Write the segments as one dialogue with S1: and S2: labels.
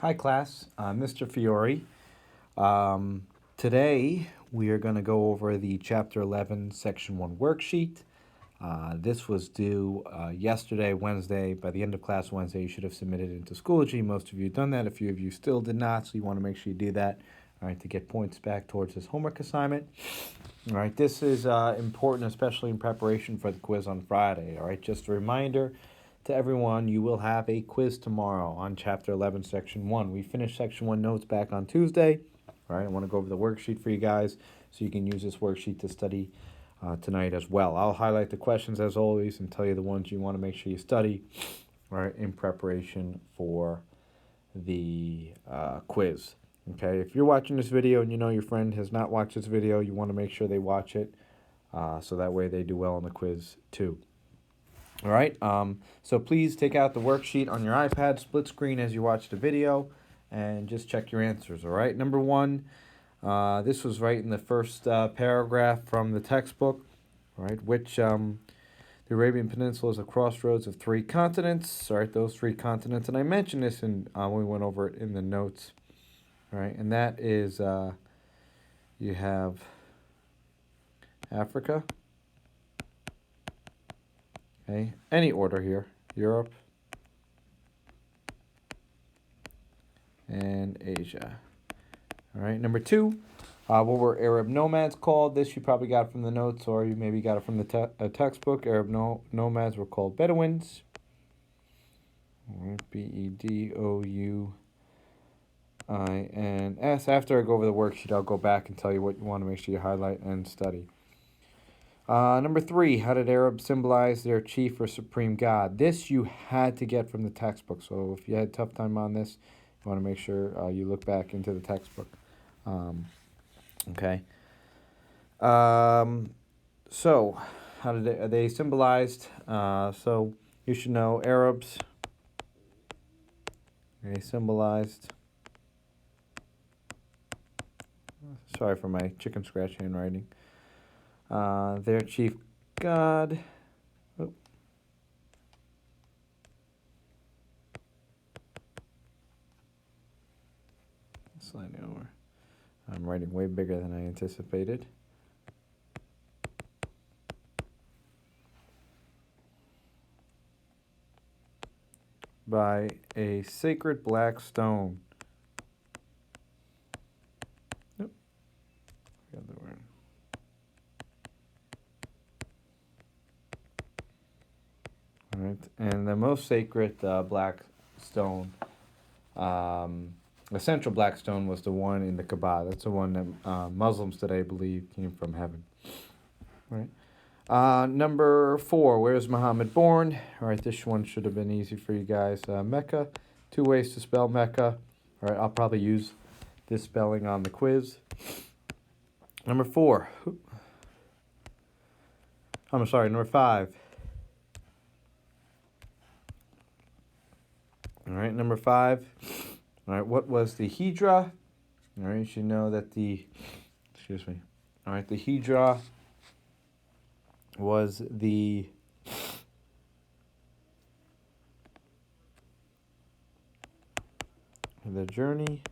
S1: Hi class, Mr. Fiore. Today we are going to go over the Chapter 11, Section 1 worksheet. This was due yesterday, Wednesday. By the end of class Wednesday, you should have submitted it into Schoology. Most of you have done that. A few of you still did not, so you want to make sure you do that, all right, to get points back towards this homework assignment. All right, this is important, especially in preparation for the quiz on Friday. All right, just a reminder to everyone, you will have a quiz tomorrow on Chapter 11, Section 1. We finished Section 1 notes back on Tuesday. All right, I want to go over the worksheet for you guys so you can use this worksheet to study tonight as well. I'll highlight the questions as always and tell you the ones you want to make sure you study, all right, in preparation for the quiz. Okay, if you're watching this video and you know your friend has not watched this video, you want to make sure they watch it so that way they do well on the quiz too. All right, so please take out the worksheet on your iPad, split screen as you watch the video, and just check your answers, all right? Number one, this was right in the first paragraph from the textbook, all right, which the Arabian Peninsula is a crossroads of three continents, all right, those three continents, and I mentioned this when we went over it in the notes, all right, and that is you have Africa, okay, any order here, Europe, and Asia. All right, number two, what were Arab nomads called? This you probably got from the notes, or you maybe got it from the textbook. Arab nomads were called Bedouins. All right, Bedouins. After I go over the worksheet, I'll go back and tell you what you want to make sure you highlight and study. Number three, how did Arabs symbolize their chief or supreme god? This you had to get from the textbook, so if you had a tough time on this, you want to make sure you look back into the textbook. Okay. So, how did they symbolized? So, you should know Arabs. They symbolized. Sorry for my chicken scratch handwriting. Their chief god. Oh. Sliding over. I'm writing way bigger than I anticipated. By a sacred black stone. Nope. Forgot the word. All right, and the most sacred black stone, the central black stone was the one in the Kaaba. That's the one that Muslims today believe came from heaven. All right. Number four, where is Muhammad born? All right, this one should have been easy for you guys. Mecca. Two ways to spell Mecca. All right, I'll probably use this spelling on the quiz. Number four. I'm sorry, number five. All right, number five. All right, what was the Hijra? All right, you should know that all right, the Hijra was the journey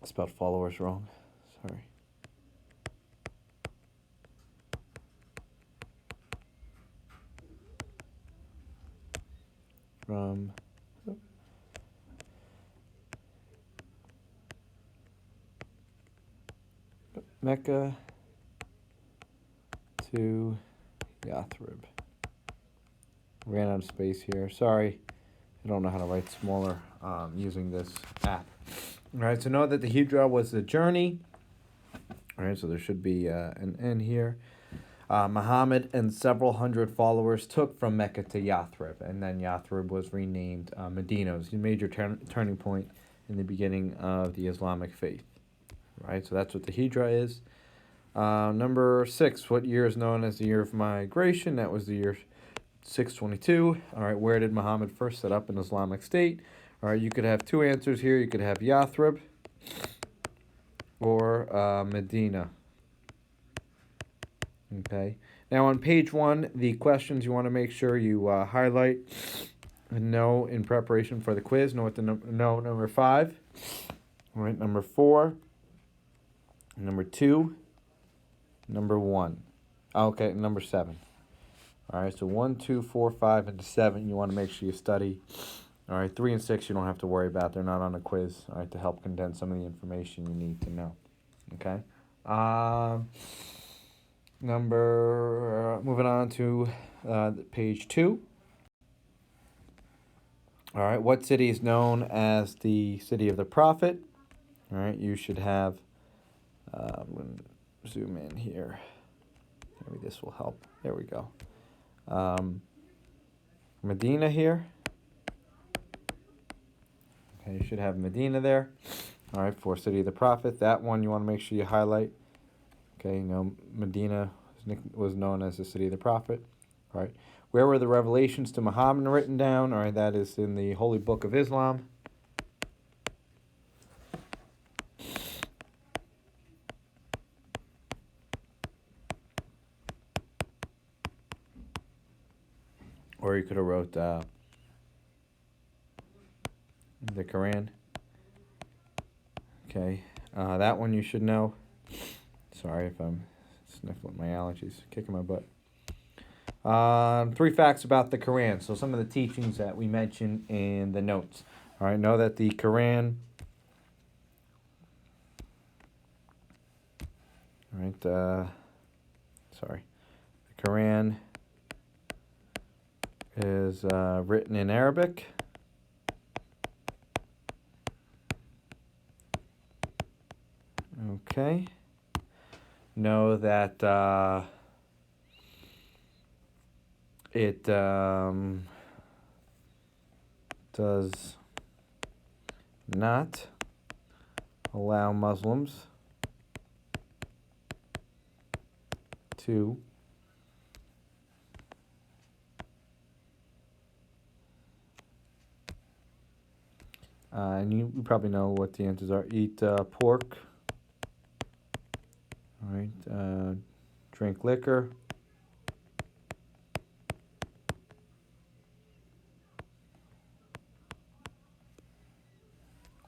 S1: I spelled followers wrong. Sorry. From Mecca to Yathrib. Ran out of space here. Sorry, I don't know how to write smaller using this app. All right, so know that the Hijra was the journey. All right, so there should be an N here. Muhammad and several hundred followers took from Mecca to Yathrib, and then Yathrib was renamed Medina. It was a major turning point in the beginning of the Islamic faith. Right, so that's what the Hijra is. Number 6, what year is known as the year of migration? That was the year 622. All right, where did Muhammad first set up an Islamic state? All right, you could have two answers here. You could have Yathrib or Medina. Okay. Now on page 1, the questions you want to make sure you highlight and know in preparation for the quiz. Know what the number 5. All right, number 4, number 2, number 1. Okay, number 7. All right, so 1, 2, 4, 5, and 7. You want to make sure you study. All right, 3 and 6 you don't have to worry about. They're not on a quiz. All right, to help condense some of the information you need to know. Okay. Moving on to page 2. All right, what city is known as the city of the prophet? All right, you should have, I'm going to zoom in here. Maybe this will help. There we go. Medina here. Okay, you should have Medina there. All right, for city of the prophet. That one you want to make sure you highlight. Okay, Medina was known as the city of the prophet. All right, where were the revelations to Muhammad written down? All right, that is in the Holy Book of Islam. Or you could have wrote the Quran. Okay, that one you should know. Sorry if I'm sniffling my allergies, kicking my butt. 3 facts about the Quran. So some of the teachings that we mentioned in the notes. All right, know that the Quran. All right, the Quran is written in Arabic. Okay. Know that it does not allow Muslims to and you probably know what the answers are. Eat pork. All right. Drink liquor.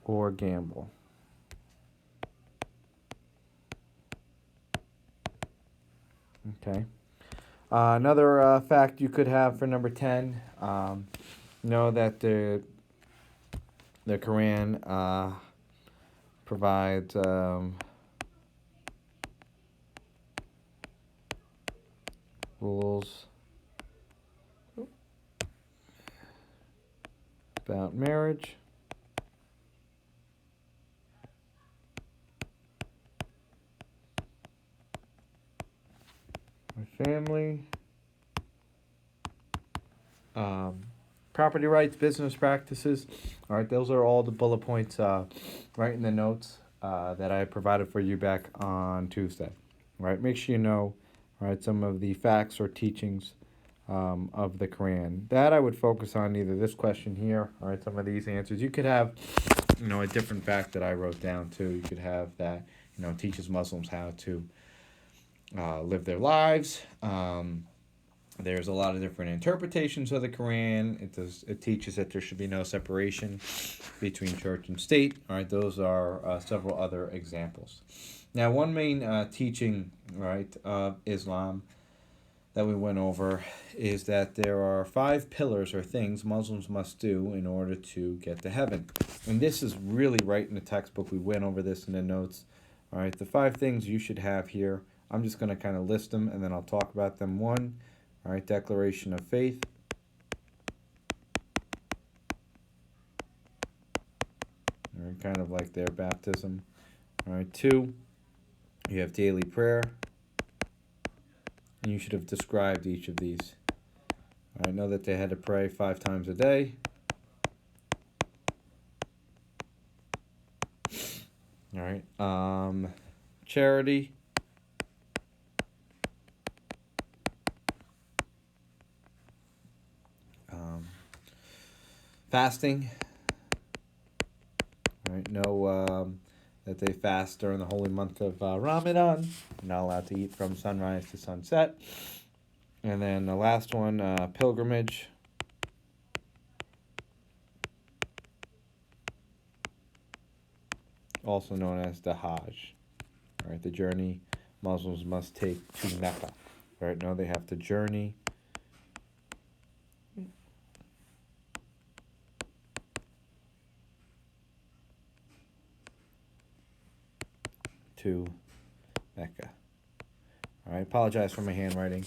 S1: Or gamble. Okay. Another fact you could have for number 10, know that the Quran provides rules about marriage, family, property rights, business practices. All right, those are all the bullet points right in the notes that I provided for you back on Tuesday. All right, make sure you know, all right, some of the facts or teachings of the Quran. That I would focus on either this question here, all right, some of these answers. You could have, a different fact that I wrote down too. You could have that, teaches Muslims how to live their lives. There's a lot of different interpretations of the Quran. It teaches that there should be no separation between church and state. All right, those are several other examples. Now, one main teaching, right, of Islam that we went over is that there are 5 pillars or things Muslims must do in order to get to heaven. And this is really right in the textbook. We went over this in the notes. All right, the 5 things you should have here. I'm just going to kind of list them, and then I'll talk about them. 1, all right, declaration of faith. All right, kind of like their baptism. All right, 2, you have daily prayer. And you should have described each of these. All right, know that they had to pray 5 times a day. All right, charity. Fasting. All right, know that they fast during the holy month of Ramadan. You're not allowed to eat from sunrise to sunset. And then the last one, pilgrimage. Also known as the Hajj. All right, the journey Muslims must take to Mecca. All right, now they have to journey to Mecca. All right, apologize for my handwriting.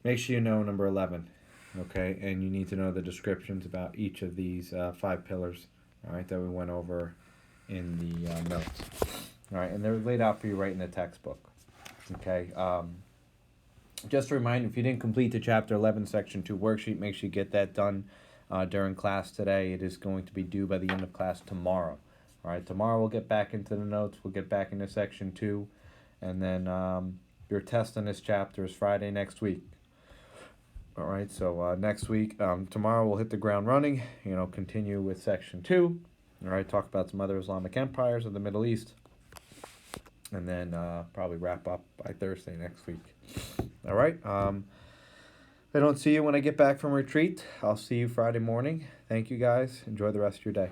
S1: Make sure you know number 11, okay? And you need to know the descriptions about each of these 5 pillars, all right, that we went over in the notes. All right, and they're laid out for you right in the textbook, okay? Just a reminder, if you didn't complete the Chapter 11, Section 2 worksheet, make sure you get that done during class today. It is going to be due by the end of class tomorrow. All right, tomorrow we'll get back into the notes. We'll get back into Section 2. And then your test on this chapter is Friday next week. All right, so next week, tomorrow we'll hit the ground running, continue with Section 2. All right, talk about some other Islamic empires of the Middle East. And then probably wrap up by Thursday next week. All right. If I don't see you when I get back from retreat, I'll see you Friday morning. Thank you, guys. Enjoy the rest of your day.